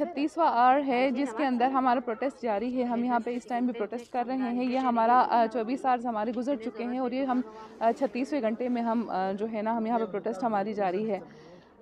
36वां our है जिसके अंदर हमारा प्रोटेस्ट जारी है। हम यहाँ पे इस टाइम भी प्रोटेस्ट कर रहे हैं। ये हमारा 24 आवर्स हमारे गुजर चुके हैं और ये हम 36वें घंटे में हम जो है ना हम यहाँ पे प्रोटेस्ट हमारी जारी है।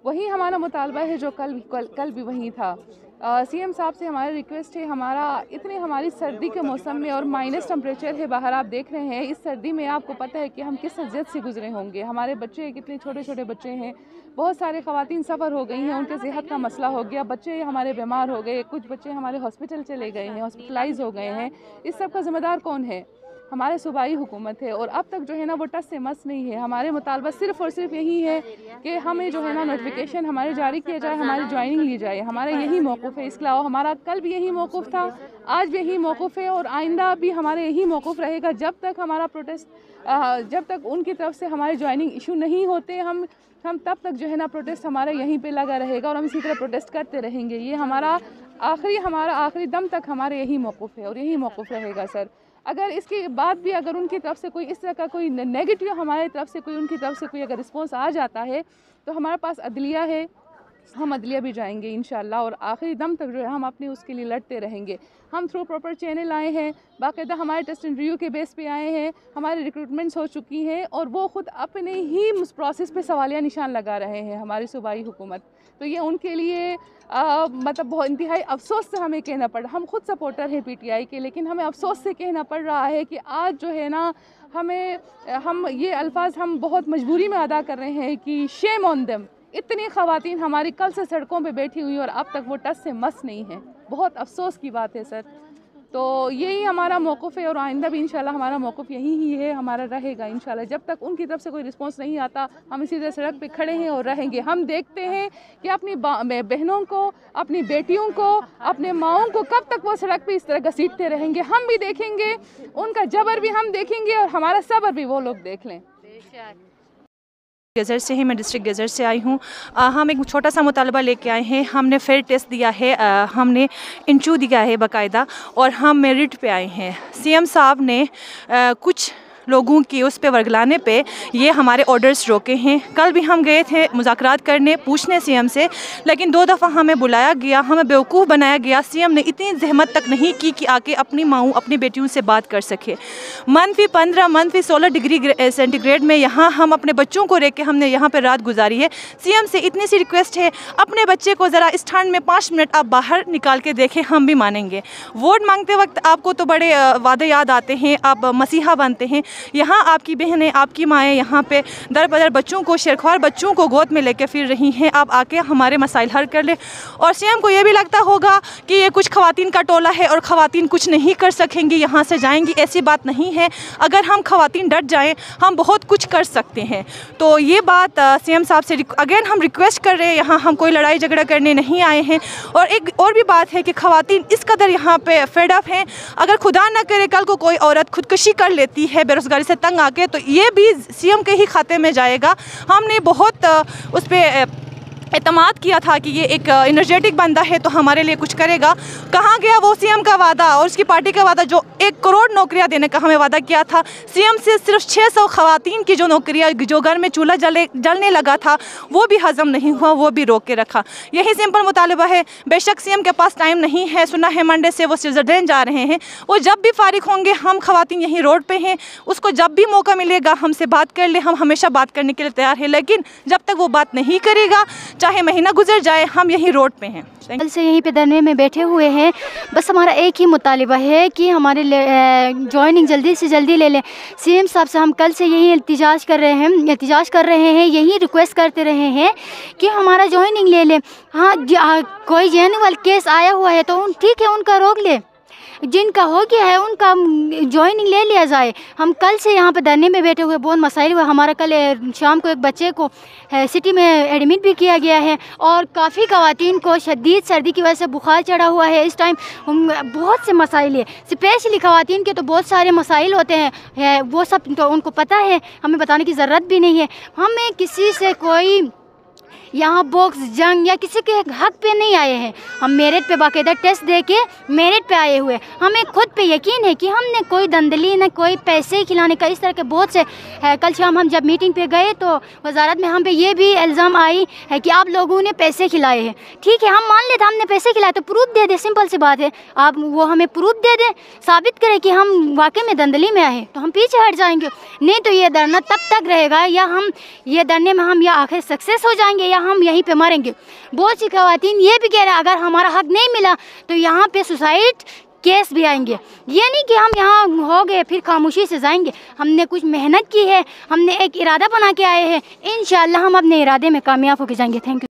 वही हमारा मुतालबा है जो कल भी वही था। सीएम साहब से हमारी रिक्वेस्ट है, हमारी सर्दी के मौसम में और माइनस टेम्परेचर है बाहर, आप देख रहे हैं। इस सर्दी में आपको पता है कि हम किस अजियत से गुजरे होंगे। हमारे बच्चे कितने छोटे छोटे बच्चे हैं, बहुत सारे ख़वातीन सफ़र हो गई हैं, उनके सेहत का मसला हो गया, बच्चे हमारे बीमार हो गए, कुछ बच्चे हमारे हॉस्पिटल चले गए हैं, हॉस्पिटलाइज हो गए हैं। इस सब का ज़िम्मेदार कौन है? हमारे सूबाई हुकूमत है। और अब तक जो है ना वो टस से मस नहीं है। हमारे मुतालबा सिर्फ़ और सिर्फ यही है कि हमें जो है ना नोटिफिकेशन हमारे जारी किया जाए, हमारी ज्वाइनिंग ली जाए। हमारा यही मौक़िफ़ है। इसके अलावा हमारा कल भी यही मौक़िफ़ था, आज भी यही मौक़िफ़ है और आइंदा भी हमारे यही मौक़िफ़ रहेगा जब तक हमारा प्रोटेस्ट जब तक उनकी तरफ से हमारी ज्वाइनिंग इशू नहीं होते। हम तब तक जो है ना प्रोटेस्ट हमारा यहीं पे लगा रहेगा और हम इसी तरह प्रोटेस्ट करते रहेंगे। ये हमारा आखिरी दम तक हमारे यही मौक़िफ़ है और यही मौक़िफ़ रहेगा सर। अगर इसके बाद भी अगर उनकी तरफ से कोई इस तरह का कोई नेगेटिव हमारे तरफ से कोई उनकी तरफ से कोई अगर रिस्पॉन्स आ जाता है तो हमारे पास अदलिया है, हम अदलिया भी जाएंगे इंशाल्लाह और आखिरी दम तक जो है हम अपने उसके लिए लड़ते रहेंगे। हम थ्रू प्रॉपर चैनल आए हैं, बाकायदा हमारे टेस्ट एंड रिव्यू के बेस पे आए हैं, हमारी रिक्रूटमेंट्स हो चुकी हैं और वो ख़ुद अपने ही प्रोसेस पे सवालिया निशान लगा रहे हैं हमारी सूबाई हुकूमत। तो ये उनके लिए मतलब बहुत इंतहाई अफसोस से हमें कहना पड़ रहा। हम खुद सपोर्टर हैं पीटीआई के, लेकिन हमें अफसोस से कहना पड़ रहा है कि आज जो है ना हम ये अल्फाज हम बहुत मजबूरी में अदा कर रहे हैं कि शेम ऑन देम। इतनी ख़वातीन हमारी कल से सड़कों पे बैठी हुई और अब तक वो टस से मस नहीं है। बहुत अफसोस की बात है सर। तो यही हमारा मौक़िफ़ है और आइंदा भी इंशाल्लाह हमारा मौक़िफ़ यही ही है, हमारा रहेगा इंशाल्लाह। जब तक उनकी तरफ से कोई रिस्पांस नहीं आता हम इसी तरह सड़क पे खड़े हैं और रहेंगे। हम देखते हैं कि अपनी बहनों को, अपनी बेटियों को, अपने माओं को कब तक वो सड़क पे इस तरह घसीटते रहेंगे। हम भी देखेंगे, उनका जबर भी हम देखेंगे और हमारा सब्र भी वो लोग देख लें। गज़र से ही, मैं डिस्ट्रिक्ट गज़र से आई हूँ। हम एक छोटा सा मुतालबा लेके आए हैं। हमने फेयर टेस्ट दिया है, हमने इंटरव्यू दिया है बाकायदा और हम मेरिट पे आए हैं। सीएम साहब ने कुछ लोगों की उस पे वर्गलाने पे ये हमारे ऑर्डर्स रोके हैं। कल भी हम गए थे मुज़ाकरात करने, पूछने सीएम से, लेकिन 2 दफ़ा हमें बुलाया गया, हमें बेवकूफ़ बनाया गया। सीएम ने इतनी जहमत तक नहीं की कि आके अपनी माऊँ, अपनी बेटियों से बात कर सके। -15, -16 डिग्री सेंटीग्रेड में यहाँ हम अपने बच्चों को रख के हमने यहाँ पर रात गुजारी है। सीएम से इतनी सी रिक्वेस्ट है, अपने बच्चे को ज़रा इस ठंड में 5 मिनट आप बाहर निकाल के देखें, हम भी मानेंगे। वोट मांगते वक्त आपको तो बड़े वादे याद आते हैं, आप मसीहा बनते हैं। यहाँ आपकी बहनें, आपकी माएँ यहाँ पे दर बदर बच्चों को, शेरख्वार बच्चों को गोद में लेके फिर रही हैं। आप आके हमारे मसाइल हल कर ले। और सीएम को ये भी लगता होगा कि ये कुछ ख़वातीन का टोला है और ख़वातीन कुछ नहीं कर सकेंगी, यहाँ से जाएंगी। ऐसी बात नहीं है। अगर हम ख़वातीन डट जाएँ, हम बहुत कुछ कर सकते हैं। तो ये बात सीएम साहब से अगेन हम रिक्वेस्ट कर रहे हैं। यहाँ हम कोई लड़ाई झगड़ा करने नहीं आए हैं। और एक और भी बात है कि ख़वातीन इस कदर यहाँ पे फेड अप हैं, अगर खुदा न करे कल को कोई औरत खुदकुशी कर लेती है बेरोज़गारी से तंग आके, तो ये भी सीएम के ही खाते में जाएगा। हमने बहुत उस पर एतमाद किया था कि ये एक एनर्जेटिक बंदा है तो हमारे लिए कुछ करेगा। कहाँ गया वो सीएम का वादा और उसकी पार्टी का वादा, जो 1 करोड़ नौकरियां देने का हमें वादा किया था। सीएम से सिर्फ 600 ख़वातीन की जो नौकरियां, जो घर में चूल्हा जलने लगा था, वो भी हज़म नहीं हुआ, वो भी रोक के रखा। यही सिंपल मुतालबा है। बेशक सीएम के पास टाइम नहीं है, सुना है मंडे से वो स्विट्ज़रलैंड जा रहे हैं। वो जब भी फारिग होंगे, हम ख़वातीन यहीं रोड पर हैं, उसको जब भी मौका मिलेगा हमसे बात कर ले। हम हमेशा बात करने के लिए तैयार हैं, लेकिन जब तक वो बात नहीं करेगा, चाहे महीना गुजर जाए, हम यहीं रोड पे हैं। कल से यहीं पे धरने में बैठे हुए हैं। बस हमारा एक ही मुतालिबा है कि हमारे ज्वाइनिंग जल्दी से जल्दी ले लें। सीएम साहब से हम कल से यही एहतिजाज कर रहे हैं, यही रिक्वेस्ट करते रहे हैं कि हमारा ज्वाइनिंग ले लें। हाँ, कोई जेन्युइन केस आया हुआ है तो ठीक है, उनका रोक ले। जिनका हो गया है उनका ज्वाइनिंग ले लिया जाए। हम कल से यहाँ पे धरने में बैठे हुए, बहुत मसाइल हुआ। हमारा कल शाम को एक बच्चे को सिटी में एडमिट भी किया गया है और काफ़ी ख़वातीन को शदीद सर्दी की वजह से बुखार चढ़ा हुआ है। इस टाइम बहुत से मसाइल है, स्पेशली ख़वातीन के तो बहुत सारे मसाइल होते हैं, वो सब तो उनको पता है, हमें बताने की ज़रूरत भी नहीं है। हमें किसी से कोई यहाँ बॉक्स जंग या किसी के हक पे नहीं आए हैं। हम मेरिट पे बाकायदा टेस्ट दे के मेरिट पे आए हुए। हमें खुद पे यकीन है कि हमने कोई दंदली न कोई पैसे खिलाने का, इस तरह के बहुत से है। कल शाम हम जब मीटिंग पे गए तो वजारत में हम पे ये भी इल्ज़ाम आई है कि आप लोगों ने पैसे खिलाए हैं। ठीक है, हम मान लेते हमने पैसे खिलाए तो प्रूफ दे दे, सिंपल सी बात है। आप वो हमें प्रूफ दे दें, साबित करें कि हम वाकई में दंदली में आए, तो हम पीछे हट जाएंगे। नहीं तो ये धरना तब तक रहेगा, या हम ये धरने में हम या आखिर सक्सेस हो जाएंगे या हम यहीं पे मरेंगे। बहुत सी ख़वातीन ये भी कह रहे हैं अगर हमारा हक नहीं मिला तो यहाँ पे सुसाइड केस भी आएंगे। ये नहीं कि हम यहाँ हो गए फिर खामोशी से जाएंगे। हमने कुछ मेहनत की है, हमने एक इरादा बना के आए हैं, इंशाअल्लाह हम अपने इरादे में कामयाब होकर जाएंगे। Thank you.